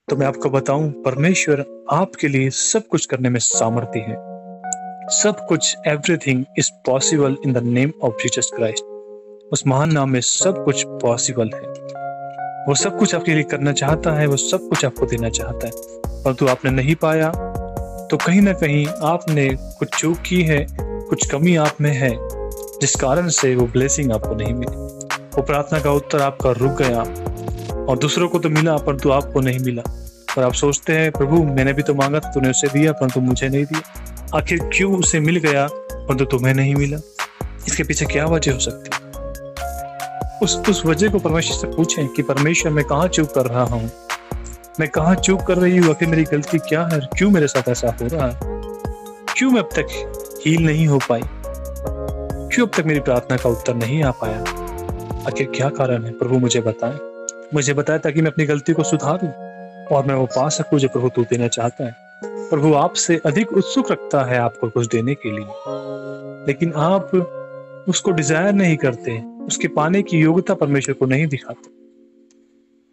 तो मैं आपको बताऊं, परमेश्वर आपके लिए सब कुछ करने में सामर्थ्य है। सब कुछ, everything is possible in the name of Jesus Christ. उस महान नाम में सब कुछ पॉसिबल है। वो सब कुछ आपके लिए करना चाहता है, वो सब कुछ आपको देना चाहता है, परंतु आपने नहीं पाया तो कहीं ना कहीं आपने कुछ चूक की है, कुछ कमी आप में है, जिस कारण से वो ब्लेसिंग आपको नहीं मिली। वो प्रार्थना का उत्तर आपका रुक गया और दूसरों को तो मिला परंतु आपको नहीं मिला। और आप सोचते हैं, प्रभु मैंने भी तो मांगा था, तूने उसे दिया परंतु मुझे नहीं दिया। आखिर क्यों उसे मिल गया परंतु तुम्हें नहीं मिला? इसके पीछे क्या वजह हो सकती है? उस वजह को परमेश्वर से पूछें कि परमेश्वर मैं कहाँ चूक कर रहा हूँ, मैं कहाँ चूक कर रही हूँ, आखिर मेरी गलती क्या है, क्यों मेरे साथ ऐसा हो रहा है, क्यों मैं अब तक हील नहीं हो पाई, क्यों अब तक मेरी प्रार्थना का उत्तर नहीं आ पाया, आखिर क्या कारण है? प्रभु मुझे बताए ताकि मैं अपनी गलती को सुधारूं और मैं वो पा सकूं जो प्रभु तू देना चाहता है। प्रभु आपसे अधिक उत्सुक रखता है आपको कुछ देने के लिए, लेकिन आप उसको डिजायर नहीं करते, उसके पाने की योग्यता परमेश्वर को नहीं दिखाते।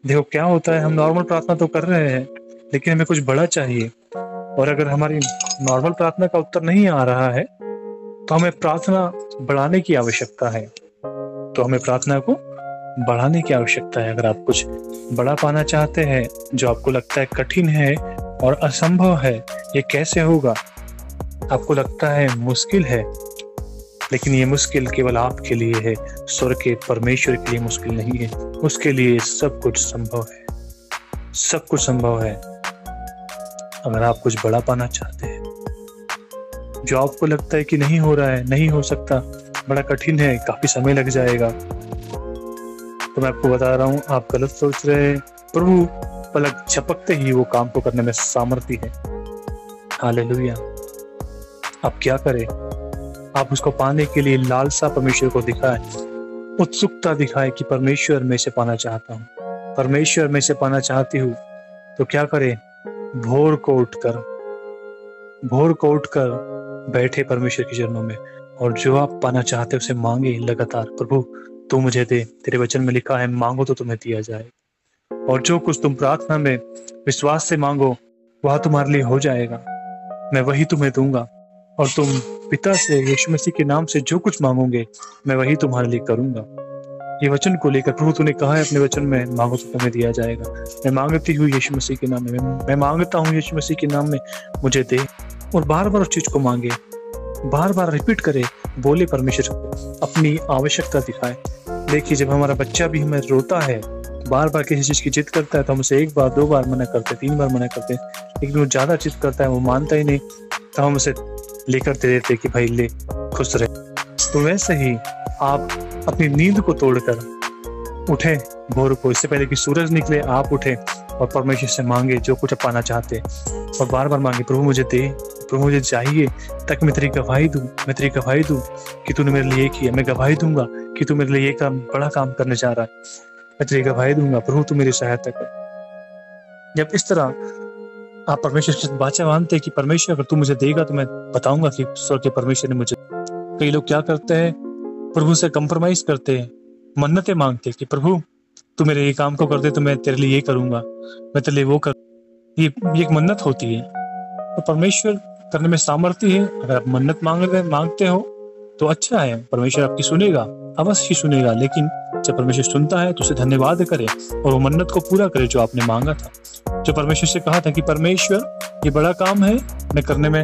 देखो क्या होता है, हम नॉर्मल प्रार्थना तो कर रहे हैं लेकिन हमें कुछ बड़ा चाहिए, और अगर हमारी नॉर्मल प्रार्थना का उत्तर नहीं आ रहा है तो हमें प्रार्थना बढ़ाने की आवश्यकता है। तो हमें प्रार्थना को बढ़ाने की आवश्यकता है। अगर आप कुछ बड़ा पाना चाहते हैं जो आपको लगता है कठिन है और असंभव है, ये कैसे होगा, आपको लगता है मुश्किल है, लेकिन ये मुश्किल केवल आपके लिए है, स्वर्ग के परमेश्वर के लिए मुश्किल नहीं है। उसके लिए सब कुछ संभव है, सब कुछ संभव है। अगर आप कुछ बड़ा पाना चाहते हैं जो आपको लगता है कि नहीं हो रहा है, नहीं हो सकता, बड़ा कठिन है, काफी समय लग जाएगा, तो मैं आपको बता रहा हूँ आप गलत सोच रहे हैं। प्रभु पलक झपकते ही वो काम को करने में सामर्थ्य है। हालेलुया। आप क्या करें? आप उसको पाने के लिए लालसा परमेश्वर को दिखाएं, उत्सुकता दिखाए कि परमेश्वर मैं इसे पाना चाहता हूँ, परमेश्वर मैं इसे पाना चाहती हूँ। तो क्या करें? भोर को उठकर बैठे परमेश्वर के चरणों में, और जो आप पाना चाहते हैं उसे मांगे लगातार। प्रभु तू मुझे दे, तेरे वचन में लिखा है मांगो तो तुम्हें दिया जाए, और जो कुछ तुम प्रार्थना में विश्वास से मांगो वह तुम्हारे लिए हो जाएगा, मैं वही तुम्हें दूंगा। और तुम पिता से यीशु मसीह के नाम से जो कुछ मांगोगे मैं वही तुम्हारे लिए करूंगा। ये वचन को लेकर प्रभु तूने कहा है अपने वचन में, मांगो तो तुम्हें दिया जाएगा। मैं मांगती हूँ यीशु मसीह के नाम में, मैं मांगता हूँ यीशु मसीह के नाम में, मुझे दे। और बार बार उस चीज को मांगे, बार बार रिपीट करे, बोले परमेश्वर को अपनी आवश्यकता दिखाए। देखिए जब हमारा बच्चा भी हमें रोता है, बार बार किसी चीज की जिद करता है, तो हम उसे एक बार, दो बार मना करते, 3 बार मना करते, लेकिन वो ज्यादा जिद करता है, वो मानता ही नहीं, तो हम उसे लेकर दे देते कि भाई ले, खुश रहे। तो वैसे ही आप अपनी नींद को तोड़कर उठे भोर को, इससे पहले कि सूरज निकले आप उठे और परमेश्वर से मांगे जो कुछ आप पाना चाहते, और बार बार मांगे प्रभु मुझे दे, प्रभु मुझे चाहिए, ताकि मैं तेरी गवाही दूं कि तूने मेरे लिए किया। मैं गवाही दूंगा कि तू मेरे लिए ये काम, बड़ा काम करने जा रहा है, मैं तेरी गवाही दूंगा, प्रभु तू मेरी सहायता कर। जब इस तरह आप परमेश्वर से बातें मानते हैं कि परमेश्वर अगर तू मुझे देगा तो मैं बताऊंगा कि स्वर्ग के परमेश्वर ने मुझे। कई लोग क्या करते हैं, प्रभु से कंप्रोमाइज करते हैं, मन्नतें मांगते हैं कि प्रभु तू मेरे ये काम को कर दे तो मैं तेरे लिए ये करूंगा, मैं तेरे लिए वो कर। ये एक मन्नत होती है, तो परमेश्वर करने में सामर्थ्य है। अगर आप मन्नत मांगते हो तो अच्छा है, परमेश्वर आपकी सुनेगा, अवश्य सुनेगा, लेकिन जब परमेश्वर सुनता है तो उसे धन्यवाद करे और वो मन्नत को पूरा करे जो आपने मांगा था। जो परमेश्वर से कहा था कि परमेश्वर ये बड़ा काम है, मैं करने में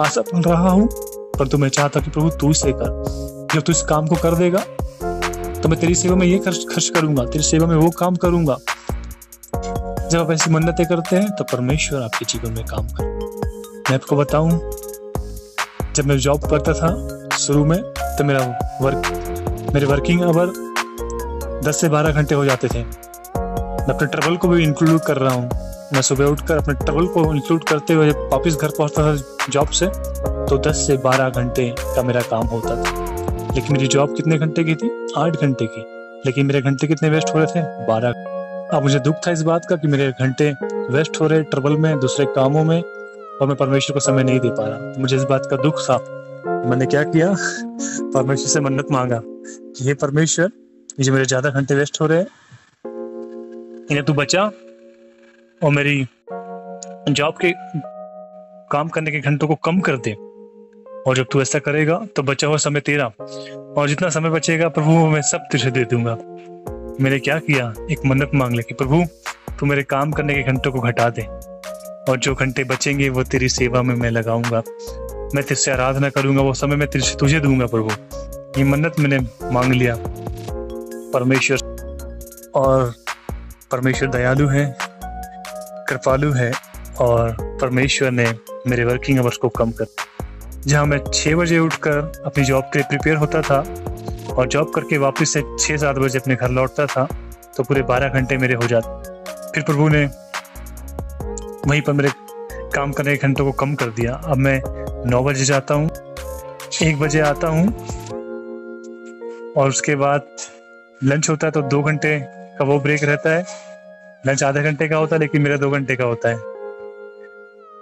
आशा बन रहा हूँ, पर मैं चाहता कि प्रभु तू इसे कर। जब तू इस काम को कर देगा तो मैं तेरी सेवा में ये खर्च करूंगा, तेरी सेवा में वो काम करूंगा। जब आप ऐसी मन्नतें करते हैं तो परमेश्वर आपके जीवन में काम करे। मैं आपको बताऊं, जब मैं जॉब करता था शुरू में, तो मेरे वर्किंग आवर 10 से 12 घंटे हो जाते थे। मैं अपने ट्रैवल को भी इंक्लूड कर रहा हूँ। मैं सुबह उठकर अपने ट्रैवल को इंक्लूड करते हुए वापस घर पहुँचता था जॉब से, तो 10 से 12 घंटे का मेरा काम होता था। लेकिन मेरी जॉब कितने घंटे की थी? 8 घंटे की। लेकिन मेरे घंटे कितने वेस्ट हो रहे थे? 12। अब मुझे दुख था इस बात का कि मेरे घंटे वेस्ट हो रहे ट्रैवल में, दूसरे कामों में, और मैं परमेश्वर को समय नहीं दे पा रहा। तो मुझे इस बात का दुख था। मैंने क्या किया, परमेश्वर से मन्नत मांगा कि हे परमेश्वर, ये जो मेरे ज्यादा घंटे वेस्ट हो रहे हैं, इन्हें तू बचा और मेरी जॉब के काम करने के घंटों को कम कर दे। और जब तू ऐसा करेगा तो बचा हुआ समय तेरा, और जितना समय बचेगा प्रभु मैं सब तुझे दे दूंगा। मैंने क्या किया, एक मन्नत मांग ली कि प्रभु तू मेरे काम करने के घंटों को घटा दे, और जो घंटे बचेंगे वो तेरी सेवा में मैं लगाऊंगा, मैं तेरे आराधना करूंगा, वो समय मैं तुझे दूंगा। प्रभु ये मन्नत मैंने मांग लिया। परमेश्वर और परमेश्वर दयालु है, कृपालु है, और परमेश्वर ने मेरे वर्किंग आवर्स को कम कर, जहाँ मैं 6 बजे उठकर अपनी जॉब के लिए प्रिपेयर होता था और जॉब करके वापस से 6-7 बजे अपने घर लौटता था, तो पूरे 12 घंटे मेरे हो जाते। फिर प्रभु ने वहीं पर मेरे काम करने के घंटों को कम कर दिया। अब मैं 9 बजे जाता हूँ, 1 बजे आता हूँ, और उसके बाद लंच होता है तो 2 घंटे का वो ब्रेक रहता है। लंच आधे घंटे का होता है लेकिन मेरा 2 घंटे का होता है।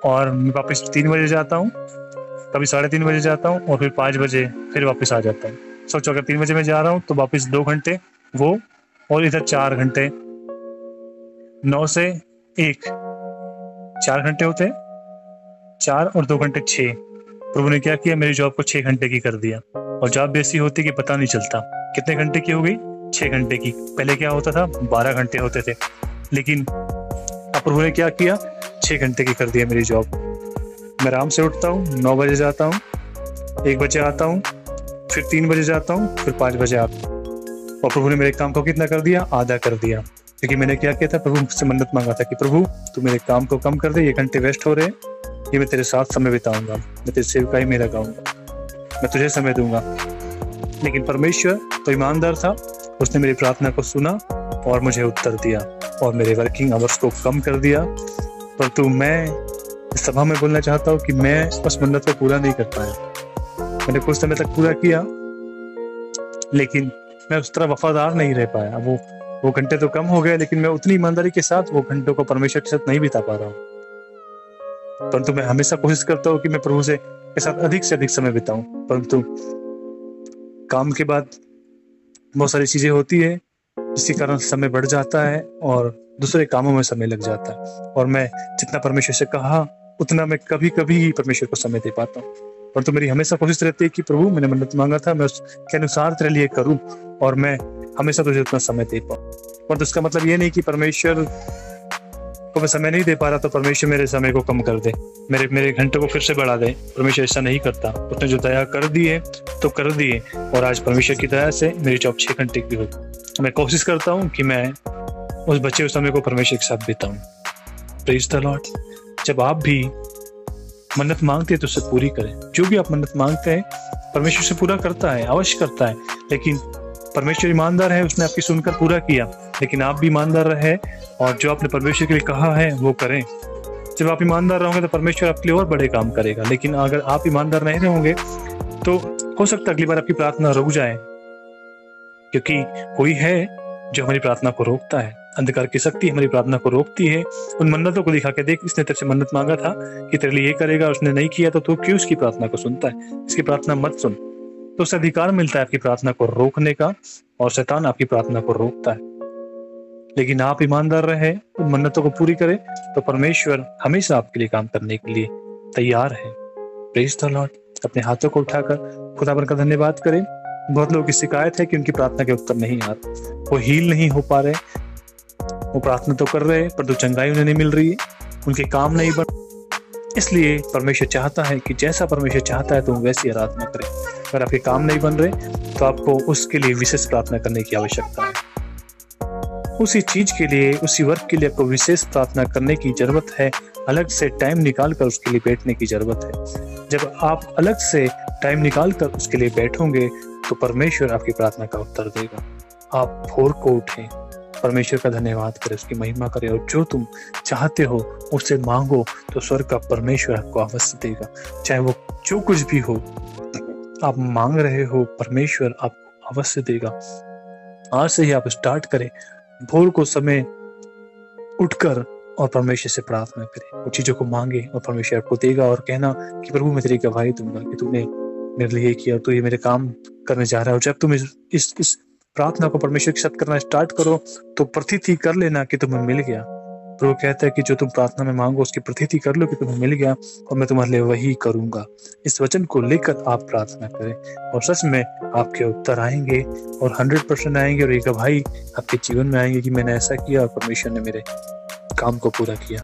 और मैं वापस 3 बजे जाता हूँ, कभी 3:30 बजे जाता हूँ, और फिर 5 बजे फिर वापस आ जाता हूँ। सोचो अगर 3 बजे मैं जा रहा हूँ तो वापस 2 घंटे वो, और इधर 4 घंटे, 9 से 1 4 घंटे होते हैं, 4 और 2 घंटे 6। प्रभु ने क्या किया, मेरी जॉब को 6 घंटे की कर दिया। और जॉब भी ऐसी होती कि पता नहीं चलता कितने घंटे की हो गई, 6 घंटे की। पहले क्या होता था, 12 घंटे होते थे, लेकिन अब प्रभु ने क्या किया, 6 घंटे की कर दिया मेरी जॉब। मैं आराम से उठता हूँ, 9 बजे जाता हूँ, 1 बजे आता हूँ, फिर 3 बजे जाता हूँ, फिर 5 बजे आता हूँ। और प्रभु ने मेरे काम को कितना कर दिया, आधा कर दिया। क्योंकि मैंने क्या किया था, प्रभु मुझसे मन्नत मांगा था कि प्रभु तू मेरे काम को कम कर दे, ये घंटे वेस्ट हो रहे हैं, ये मैं तेरे साथ समय बिताऊंगा, मैं तेरी सेवकाई में लगाऊंगा, मैं तुझे समय दूंगा। लेकिन परमेश्वर तो ईमानदार था, उसने मेरी प्रार्थना को सुना और मुझे उत्तर दिया और मेरे वर्किंग आवर्स को कम कर दिया। परंतु मैं इस सभा में बोलना चाहता हूँ कि मैं उस मन्नत को पूरा नहीं कर पाया। मैंने कुछ समय तक पूरा किया, लेकिन मैं उस तरह वफादार नहीं रह पाया। वो घंटे तो कम हो गए, लेकिन मैं उतनी ईमानदारी के साथ वो घंटों को परमेश्वर के साथ नहीं बिता पा रहा हूँ। परंतु मैं हमेशा कोशिश करता हूँ कि मैं प्रभु के साथ अधिक से अधिक समय बिताऊं। परंतु काम के बाद बहुत सारी चीजें होती है जिसके कारण समय बढ़ जाता है और दूसरे कामों में समय लग जाता है, और मैं जितना परमेश्वर से कहा उतना मैं कभी कभी ही परमेश्वर को समय दे पाता हूँ। परंतु मेरी हमेशा कोशिश रहती है कि प्रभु मैंने मन्नत मांगा था, मैं उसके अनुसार तेरे लिए करूं और मैं हमेशा तुझे उतना समय दे पाऊं। परंतु इसका मतलब ये नहीं कि परमेश्वर को मैं समय नहीं दे पा रहा तो परमेश्वर मेरे समय को कम कर दे, मेरे घंटे को फिर से बढ़ा दे। परमेश्वर ऐसा नहीं करता। उसने जो दया कर दी है तो कर दी है, और आज परमेश्वर की दया से मेरी जॉब 6 घंटे की होगी। मैं कोशिश करता हूँ कि मैं उस बचे हुए समय को परमेश्वर के साथ बिताऊं। Praise the Lord. जब आप भी मन्नत मांगते हैं तो उसे पूरी करें। जो भी आप मन्नत मांगते हैं परमेश्वर से पूरा करता है, अवश्य करता है। लेकिन परमेश्वर ईमानदार है, उसने आपकी सुनकर पूरा किया। लेकिन आप भी ईमानदार रहे और जो आपने परमेश्वर के लिए कहा है वो करें। जब आप ईमानदार रहोगे तो परमेश्वर आपके लिए और बड़े काम करेगा। लेकिन अगर आप ईमानदार नहीं रहोगे तो हो सकता है अगली बार आपकी प्रार्थना रुक जाए, क्योंकि कोई है जो हमारी प्रार्थना को रोकता है। अंधकार की शक्ति हमारी प्रार्थना को रोकती है। उन मन्नतों को दिखा के देख, इसने तेरे से मन्नत मांगा था कि तेरे लिए ये करेगा, उसने नहीं किया तो तू क्यों उसकी प्रार्थना को सुनता है? इसकी प्रार्थना मत सुन। तो उसे अधिकार मिलता है आपकी प्रार्थना को रोकने का, और शैतान आपकी प्रार्थना को रोकता है। लेकिन आप ईमानदार रहे, उन मन्नतों को पूरी करें, तो परमेश्वर हमेशा आपके लिए काम करने के लिए तैयार है। Praise the Lord. अपने हाथों को उठाकर खुदावन का धन्यवाद करें। बहुत लोगों की शिकायत है कि उनकी प्रार्थना के उत्तर नहीं आ रहे, वो हील नहीं हो पा रहे, वो प्रार्थना तो कर रहे हैं पर चंगाई उन्हें नहीं मिल रही है, उनके काम नहीं बन। इसलिए परमेश्वर चाहता है कि जैसा परमेश्वर चाहता है तुम वैसी आराधना करें। अगर आपके काम नहीं बन रहे तो आपको उसके लिए विशेष प्रार्थना करने की आवश्यकता है। उसी चीज के लिए, उसी वर्क के लिए आपको विशेष प्रार्थना करने की जरूरत है। अलग से टाइम निकाल कर उसके लिए बैठने की जरूरत है। जब आप अलग से टाइम निकाल कर उसके लिए बैठोगे तो परमेश्वर आपकी प्रार्थना का उत्तर देगा। आप भोर को उठें, परमेश्वर का धन्यवाद करें, उसकी महिमा करें, और जो तुम चाहते हो उससे मांगो तो स्वर्ग का परमेश्वर आपको अवश्य देगा। चाहे वो जो कुछ भी हो आप मांग रहे हो, परमेश्वर आपको अवश्य देगा। आज से ही आप स्टार्ट करें, भोर को समय उठकर और परमेश्वर से प्रार्थना करें, वो चीजों को मांगे और परमेश्वर आपको देगा। और कहना कि प्रभु मैं तेरी गवाही दूंगा कि तूने मेरे लिए किया, तो ये मेरे काम करने जा रहा है। और जब तुम इस प्रार्थना को परमेश्वर के साथ करना स्टार्ट करो तो प्रतीति कर लेना कि तुम्हें मिल गया। प्रभु कहता है कि जो तुम प्रार्थना में मांगो उसकी प्रतीति कर लो कि तुम्हें मिल गया और मैं तुम्हारे लिए वही करूंगा। इस वचन को लेकर आप प्रार्थना करें और सच में आपके उत्तर आएंगे और 100% आएंगे और ये गवाही आपके जीवन में आएंगे कि मैंने ऐसा किया और परमेश्वर ने मेरे काम को पूरा किया।